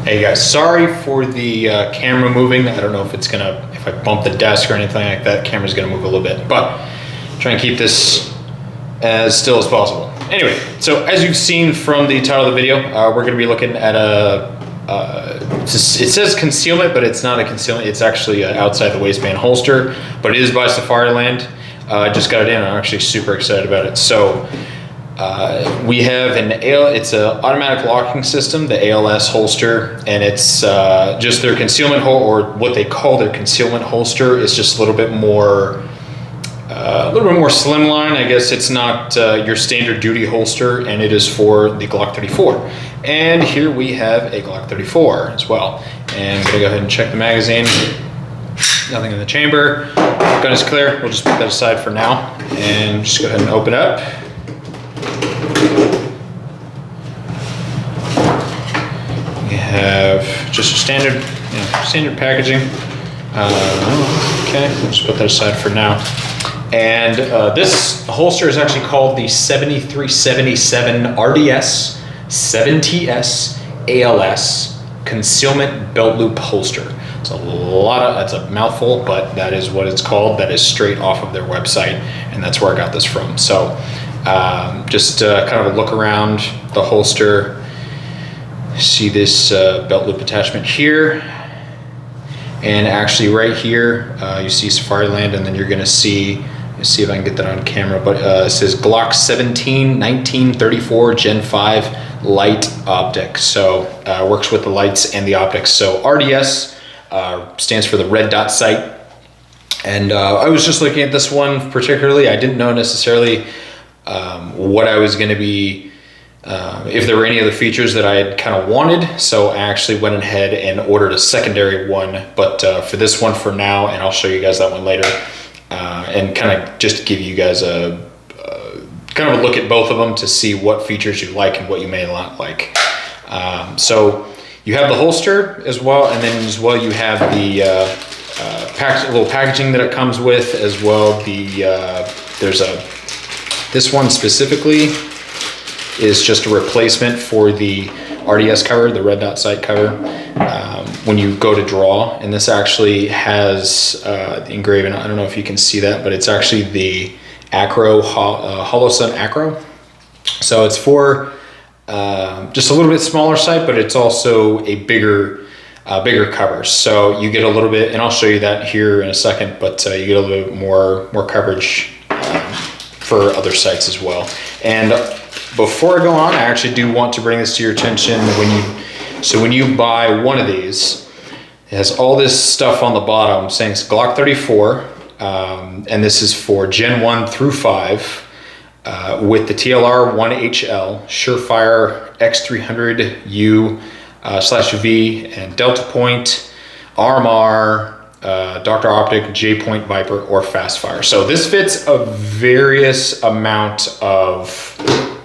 Hey guys, sorry for the camera moving. I don't know if it's gonna, if I bump the desk or anything like that, camera's gonna move a little bit, but try and keep this as still as possible. Anyway, so as you've seen from the title of the video, we're gonna be looking at it says concealment, but it's not a concealment. It's actually outside the waistband holster, but it is by Safariland. I just got it in. I'm actually super excited about it. So we have it's an automatic locking system, the ALS holster, and it's just their concealment or what they call their concealment holster is just a little bit more slimline. I guess it's not your standard duty holster, and it is for the Glock 34. And here we have a Glock 34 as well. And I'm gonna go ahead and check the magazine. Nothing in the chamber. Gun is clear. We'll just put that aside for now, and just go ahead and open up. We have just a standard, standard packaging. Okay, we'll just put that aside for now. And this holster is actually called the 7377 RDS 7TS ALS Concealment Belt Loop Holster. It's that's a mouthful, but that is what it's called. That is straight off of their website, and that's where I got this from. So just kind of a look around the holster. See this belt loop attachment here, and actually right here you see Safariland, and then you're gonna see, let's see if I can get that on camera, but it says Glock 17 1934 Gen 5 light optic. So works with the lights and the optics. So RDS stands for the red dot sight. And I was just looking at this one particularly. I didn't know necessarily what I was going to be, if there were any other features that I had kind of wanted. So I actually went ahead and ordered a secondary one, but for this one for now, and I'll show you guys that one later, and kind of just give you guys a kind of a look at both of them to see what features you like and what you may not like. So you have the holster as well, and then as well you have the little packaging that it comes with as well. This one specifically is just a replacement for the RDS cover, the red dot sight cover, when you go to draw. And this actually has the engraving, I don't know if you can see that, but it's actually the Acro, Holosun Acro. So it's for just a little bit smaller sight, but it's also a bigger cover. So you get a little bit, and I'll show you that here in a second, but you get a little bit more coverage for other sights as well. And before I go on, I actually do want to bring this to your attention. When you buy one of these, it has all this stuff on the bottom saying it's Glock 34, and this is for Gen 1 through 5, with the TLR 1HL, Surefire X300U/V, and Delta Point, RMR, Dr. Optic, J-Point Viper, or Fast Fire. So this fits a various amount of,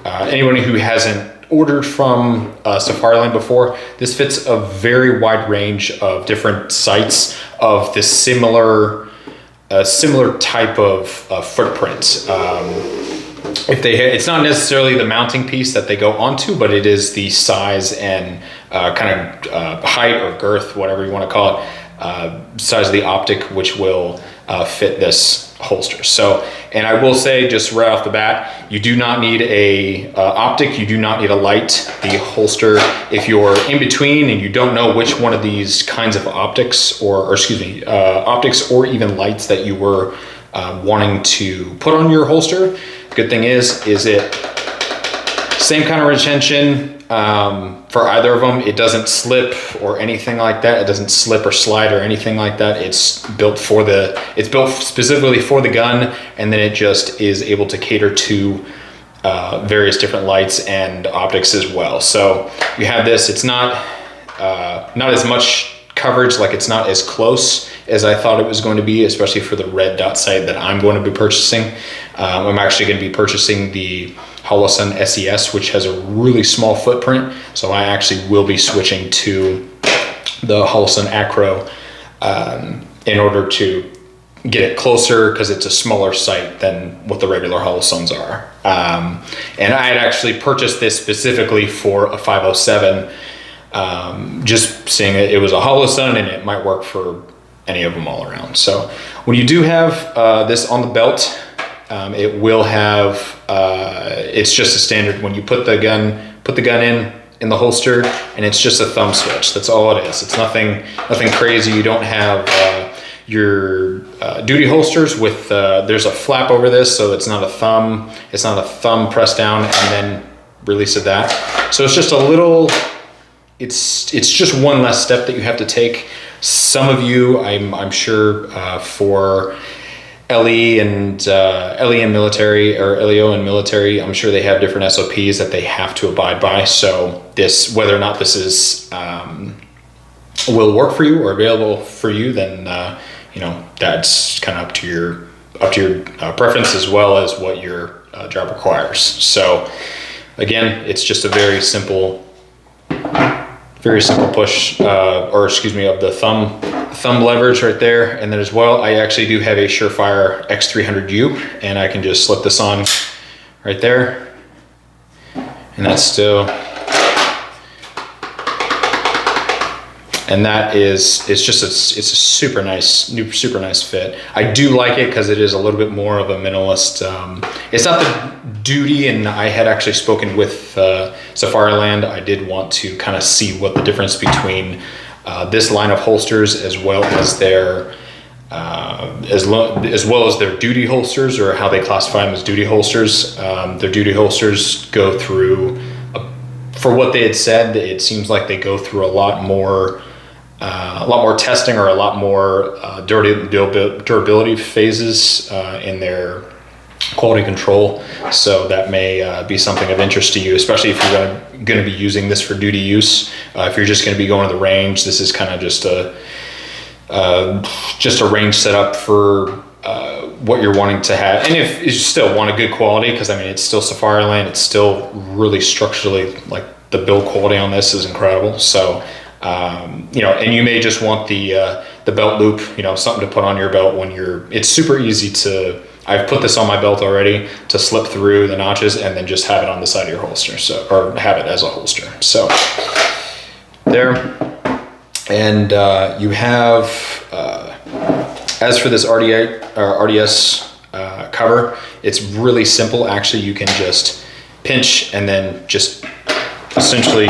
anyone who hasn't ordered from Safariland before, this fits a very wide range of different sights of this similar type of footprint. It's not necessarily the mounting piece that they go onto, but it is the size and kind of height or girth, whatever you want to call it, size of the optic, which will fit this holster. So, and I will say just right off the bat, you do not need a optic, you do not need a light. The holster, if you're in between and you don't know which one of these kinds of optics optics or even lights that you were wanting to put on your holster, good thing is it same kind of retention for either of them. It doesn't slip or anything like that. It doesn't slip or slide or anything like that. It's built specifically for the gun, and then it just is able to cater to various different lights and optics as well. So you have this. It's not as much coverage, like it's not as close as I thought it was going to be, especially for the red dot sight that I'm going to be purchasing. I'm actually going to be purchasing the Holosun SES, which has a really small footprint. So I actually will be switching to the Holosun Acro in order to get it closer, because it's a smaller sight than what the regular Holosuns are. And I had actually purchased this specifically for a 507 just seeing it was a hollow sun, and it might work for any of them all around. So when you do have this on the belt, it will have, it's just a standard, when you put the gun in the holster, and it's just a thumb switch. That's all it is. It's nothing crazy. You don't have your duty holsters with, there's a flap over this, so it's not a thumb press down and then release of that. So it's just a little, it's just one less step that you have to take. Some of you, I'm sure, for LE and military, or LEO and military, I'm sure they have different SOPs that they have to abide by. So this, whether or not this is will work for you or available for you, then that's kind of up to your preference, as well as what your job requires. So again, it's just a very simple push, of the thumb leverage right there. And then as well, I actually do have a Surefire X300U, and I can just slip this on right there, and that's still, and that is, it's a super nice fit. I do like it because it is a little bit more of a minimalist. It's not the duty, and I had actually spoken with Safariland. I did want to kind of see what the difference between this line of holsters, as well as their duty holsters, or how they classify them as duty holsters. Their duty holsters go through, for what they had said, it seems like they go through a lot more testing, or a lot more durability phases in their quality control. So that may be something of interest to you, especially if you're going to be using this for duty use. If you're just going to be going to the range, this is kind of just a range setup for what you're wanting to have. And if you still want a good quality, because I mean, it's still Safariland, it's still really structurally, like, the build quality on this is incredible. So and you may just want the belt loop, something to put on your belt when it's super easy to, I've put this on my belt already, to slip through the notches and then just have it on the side of your holster, or have it as a holster. So there. And you have, as for this RDS cover, it's really simple. Actually, you can just pinch and then just essentially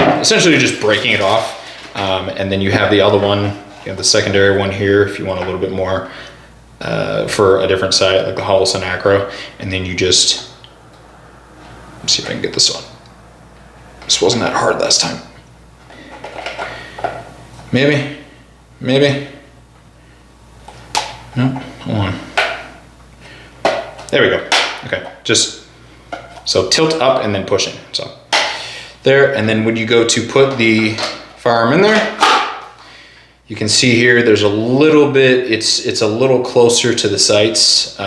just breaking it off. And then you have the other one, you have the secondary one here if you want a little bit more for a different side, like the hollow sun acro. And then you just, let's see if I can get this on. This wasn't that hard last time. Maybe. No, hold on. There we go. Okay, just so tilt up and then pushing. So there, and then when you go to put the firearm in there, you can see here there's a little bit, it's a little closer to the sights,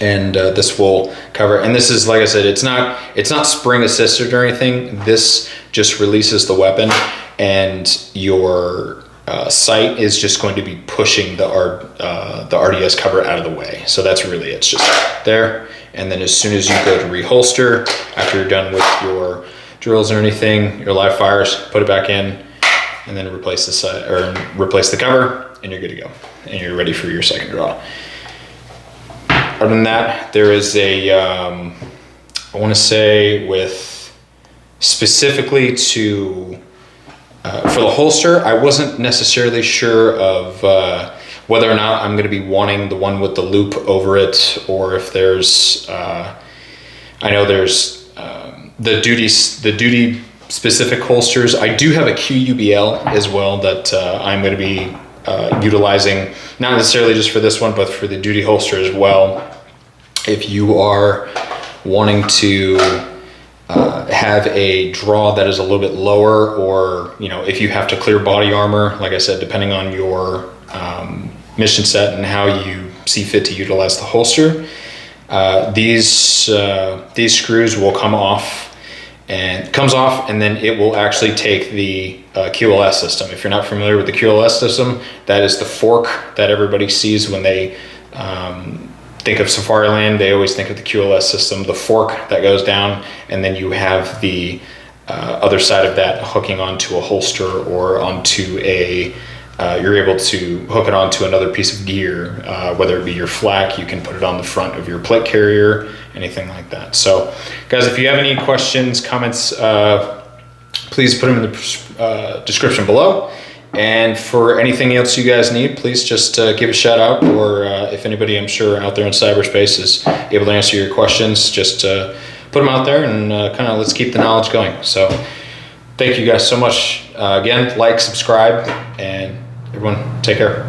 and this will cover. And this is, like I said, it's not spring assisted or anything. This just releases the weapon, and your sight is just going to be pushing the RDS cover out of the way. So that's really, it's just there. And then as soon as you go to reholster, after you're done with your drills or anything, your live fires, put it back in, and then replace the cover, and you're good to go, and you're ready for your second draw. Other than that, there is a, I want to say, with specifically to for the holster, I wasn't necessarily sure of whether or not I'm going to be wanting the one with the loop over it, or if there's, I know there's the duty specific holsters. I do have a QUBL as well that I'm going to be utilizing, not necessarily just for this one, but for the duty holster as well. If you are wanting to have a draw that is a little bit lower, or if you have to clear body armor, like I said, depending on your mission set and how you see fit to utilize the holster, these screws will come off, and then it will actually take the QLS system. If you're not familiar with the QLS system, that is the fork that everybody sees when they think of Safariland. They always think of the QLS system, the fork that goes down, and then you have the other side of that, hooking onto a holster or onto a, you're able to hook it onto another piece of gear, whether it be your flak, you can put it on the front of your plate carrier, anything like that. So guys, if you have any questions, comments, please put them in the description below. And for anything else you guys need, please just give a shout out, or if anybody I'm sure out there in cyberspace is able to answer your questions, just put them out there and kind of let's keep the knowledge going. So thank you guys so much. Again, like, subscribe, and everyone take care.